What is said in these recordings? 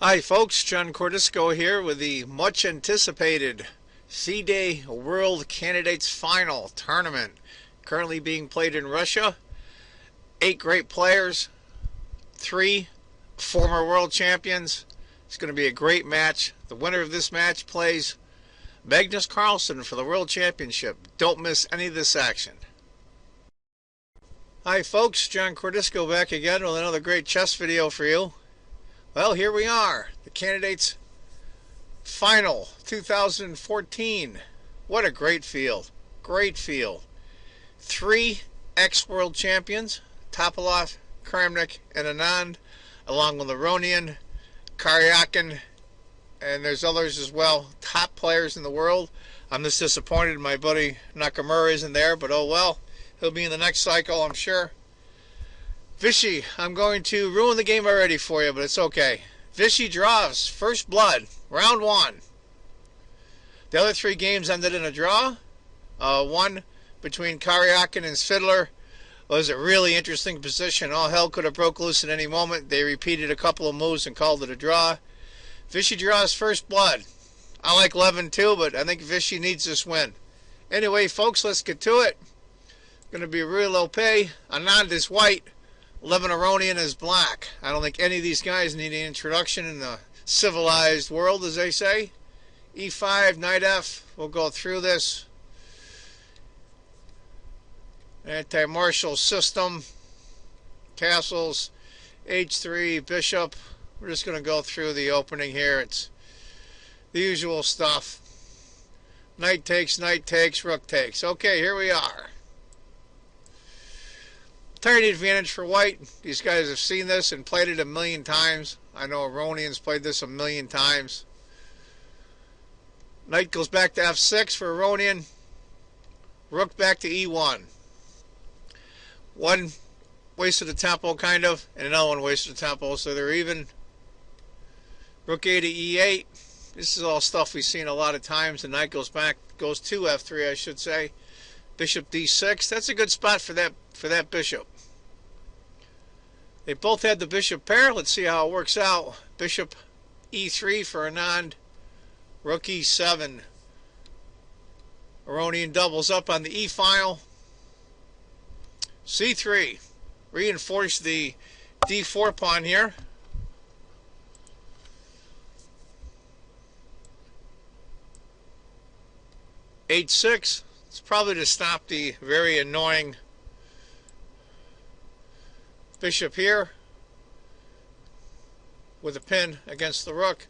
Hi folks, John Cordisco here with the much anticipated FIDE World Candidates Final Tournament currently being played in Russia. 8 great players, 3 former world champions. It's going to be a great match. The winner of this match plays Magnus Carlsen for the World Championship. Don't miss any of this action. Hi folks, John Cordisco back again with another great chess video for you. Well, here we are, the Candidates Final 2014. What a great field. Great field. 3 ex-world champions, Topalov, Kramnik, and Anand, along with Aronian, Karyakin, and there's others as well. Top players in the world. I'm just disappointed my buddy Nakamura isn't there, but oh well. He'll be in the next cycle, I'm sure. Vishy, I'm going to ruin the game already for you, but it's okay. Vishy draws, first blood, round 1. The other 3 games ended in a draw. One between Karyakin and Fiddler was a really interesting position. All hell could have broke loose at any moment. They repeated a couple of moves and called it a draw. Vishy draws first blood. I like Levin too, but I think Vishy needs this win. Anyway, folks, let's get to it. Going to be a real low pay. Anand is white. Levin Aronian is black. I don't think any of these guys need an introduction in the civilized world, as they say. E5, knight F. We'll go through this. Anti-martial system. Castles. H3, bishop. We're just going to go through the opening here. It's the usual stuff. Knight takes, rook takes. Okay, here we are. Tiny advantage for white. These guys have seen this and played it a million times. I know Aronian's played this a million times. Knight goes back to F6 for Aronian. Rook back to E1. One wasted a tempo, kind of, and another one wasted a tempo, so they're even. Rook A to E8. This is all stuff we've seen a lot of times. The knight goes back, goes to F3, I should say. Bishop D6. That's a good spot for that bishop. They both had the bishop pair. Let's see how it works out. Bishop E3 for Anand. Rook E7. Aronian doubles up on the E file. C3. Reinforce the D4 pawn here. H6. It's probably to stop the very annoying bishop here with a pin against the rook.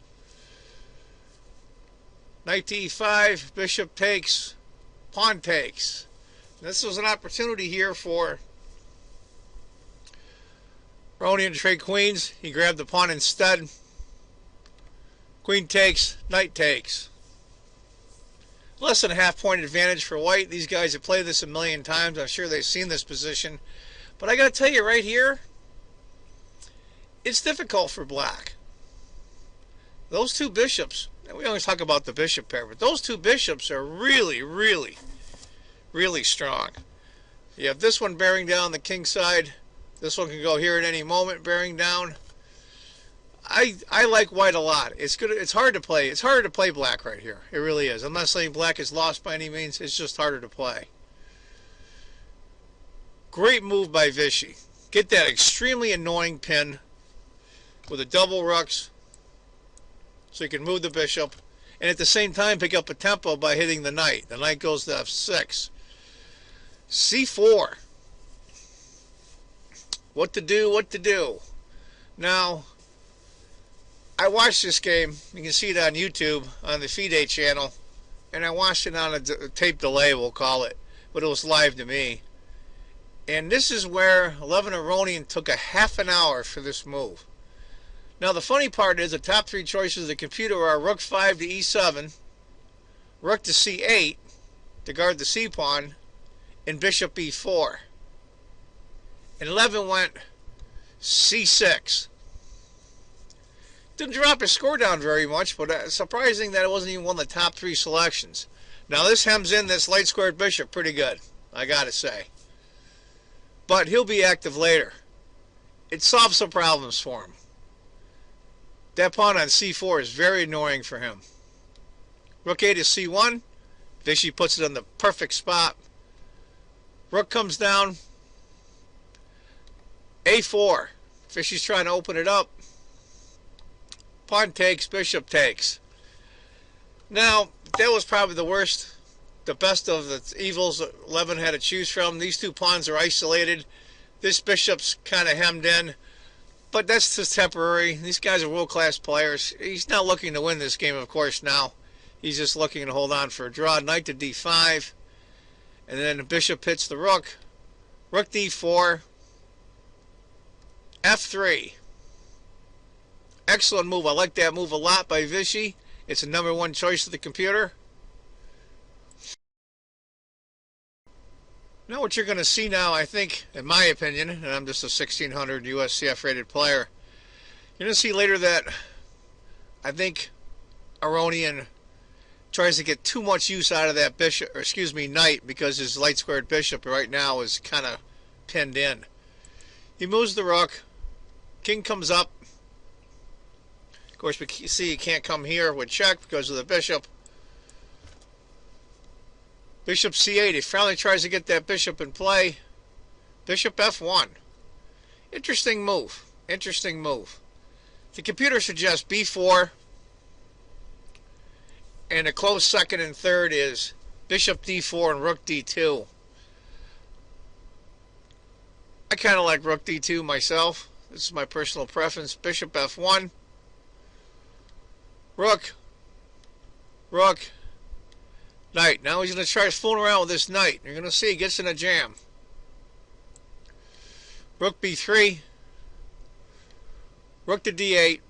Knight to E5, bishop takes, pawn takes. And this was an opportunity here for Aronian to trade queens. He grabbed the pawn instead. Queen takes, knight takes. Less than a half-point advantage for white. These guys have played this a million times. I'm sure they've seen this position. But I got to tell you right here, it's difficult for black. Those 2 bishops, and we always talk about the bishop pair, but those 2 bishops are really, really, really strong. You have this one bearing down the king side. This one can go here at any moment, bearing down. I like white a lot. It's good. It's hard to play. It's harder to play black right here. It really is. I'm not saying black is lost by any means. It's just harder to play. Great move by Vishy. Get that extremely annoying pin with the double rooks so you can move the bishop and at the same time pick up a tempo by hitting the knight. The knight goes to F6. C4. What to do, what to do. Now, I watched this game. You can see it on YouTube on the FIDE channel, and I watched it on a tape delay, we'll call it, but it was live to me. And this is where Levin Aronian took a half an hour for this move. Now the funny part is the top 3 choices of the computer are rook 5 to E7, rook to C8 to guard the C pawn, and bishop E4. And Levin went C6. Didn't drop his score down very much, but surprising that it wasn't even one of the top 3 selections. Now this hems in this light squared bishop pretty good, I gotta say. But he'll be active later. It solves some problems for him. That pawn on c4 is very annoying for him. Rook a to c1. Vishy puts it on the perfect spot. Rook comes down. a4. Vishy's trying to open it up. Pawn takes, bishop takes. Now, that was probably the worst, the best of the evils Levin had to choose from. These two pawns are isolated. This bishop's kind of hemmed in. But that's just temporary. These guys are world-class players. He's not looking to win this game, of course, now. He's just looking to hold on for a draw. Knight to d5. And then the bishop hits the rook. Rook d4. f3. Excellent move. I like that move a lot by Vishy. It's a #1 choice of the computer. Now what you're going to see now, I think, in my opinion, and I'm just a 1600 USCF rated player, you're going to see later that I think Aronian tries to get too much use out of that bishop, or excuse me, knight, because his light squared bishop right now is kind of pinned in. He moves the rook. King comes up. Of course, we see he can't come here with check because of the bishop. Bishop c8. He finally tries to get that bishop in play. Bishop f1. Interesting move. Interesting move. The computer suggests b4. And a close second and third is bishop d4 and rook d2. I kind of like rook d2 myself. This is my personal preference. Bishop f1. Rook. Rook. Knight. Now he's going to try fooling around with this knight. You're going to see he gets in a jam. Rook b3. Rook to d8.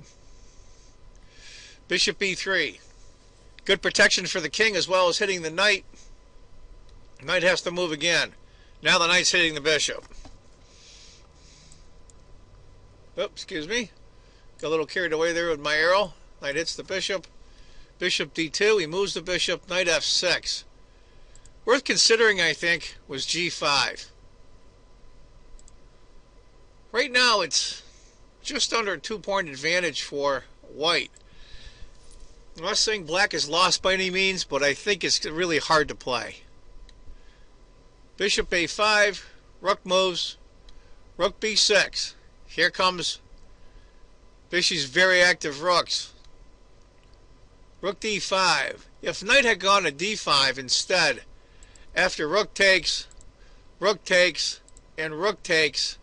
Bishop b3. Good protection for the king as well as hitting the knight. Knight has to move again. Now the knight's hitting the bishop. Oops, excuse me. Got a little carried away there with my arrow. Knight hits the bishop. Bishop d2. He moves the bishop. Knight f6. Worth considering, I think, was g5. Right now it's just under a 2-point advantage for white. I'm not saying black is lost by any means, but I think it's really hard to play. Bishop a5. Rook moves. Rook b6. Here comes Vishy's very active rooks. Rook d5. If knight had gone to d5 instead, after rook takes, and rook takes,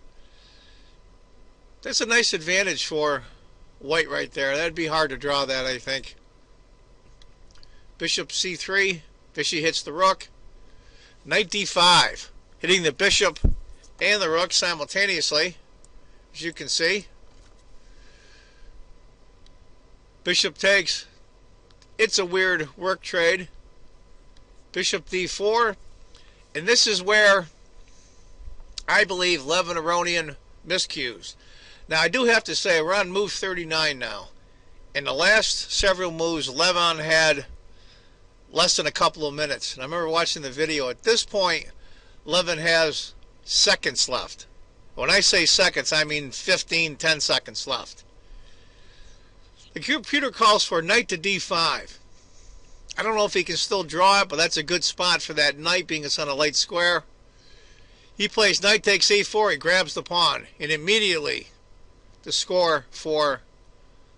that's a nice advantage for white right there. That'd be hard to draw that, I think. Bishop c3. Vishy hits the rook. Knight d5. Hitting the bishop and the rook simultaneously, as you can see. Bishop takes. It's a weird work trade. Bishop d4. And this is where I believe Levin Aronian miscues. Now I do have to say we're on move 39 now. In the last several moves, Levin had less than a couple of minutes. And I remember watching the video. At this point, Levin has seconds left. When I say seconds, I mean 10 seconds left. The computer calls for knight to d5. I don't know if he can still draw it, but that's a good spot for that knight, being it's on a light square. He plays knight takes a4. He grabs the pawn, and immediately the score for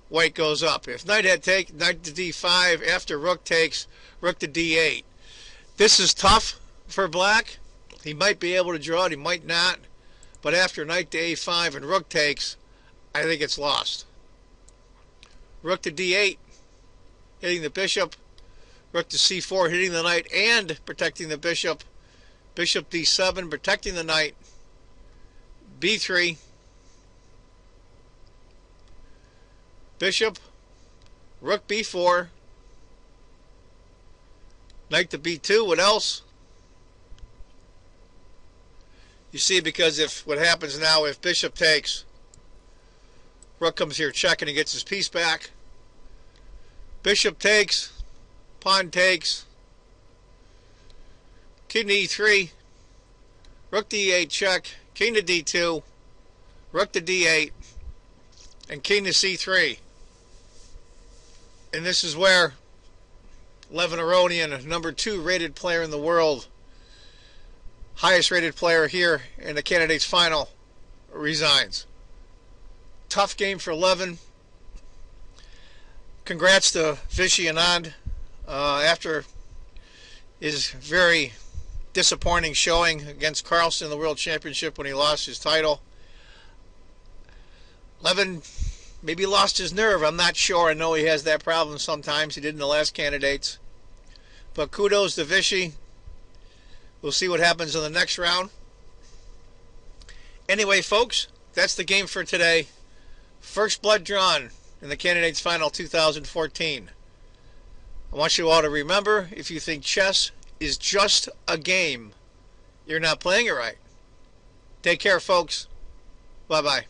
white goes up. If knight had taken knight to d5, after rook takes, rook to d8. This is tough for black. He might be able to draw it, he might not. But after knight to a5 and rook takes, I think it's lost. Rook to d8, hitting the bishop. Rook to c4, hitting the knight and protecting the bishop. Bishop d7, protecting the knight. b3. Bishop. Rook b4. Knight to b2. What else? You see, because if what happens now, if bishop takes, rook comes here checking and gets his piece back. Bishop takes. Pawn takes. King to e3. Rook to e8 check. King to d2. Rook to d8. And king to c3. And this is where Aronian, number 2 rated player in the world, highest rated player here in the candidates final, resigns. Tough game for Levin. Congrats to Vishy and Anand after his very disappointing showing against Carlson in the World Championship when he lost his title. Levin maybe lost his nerve. I'm not sure. I know he has that problem sometimes. He did in the last candidates. But kudos to Vishy. We'll see what happens in the next round. Anyway, folks, that's the game for today. First blood drawn in the candidates final 2014. I want you all to remember, if you think chess is just a game, you're not playing it right. Take care, folks. Bye-bye.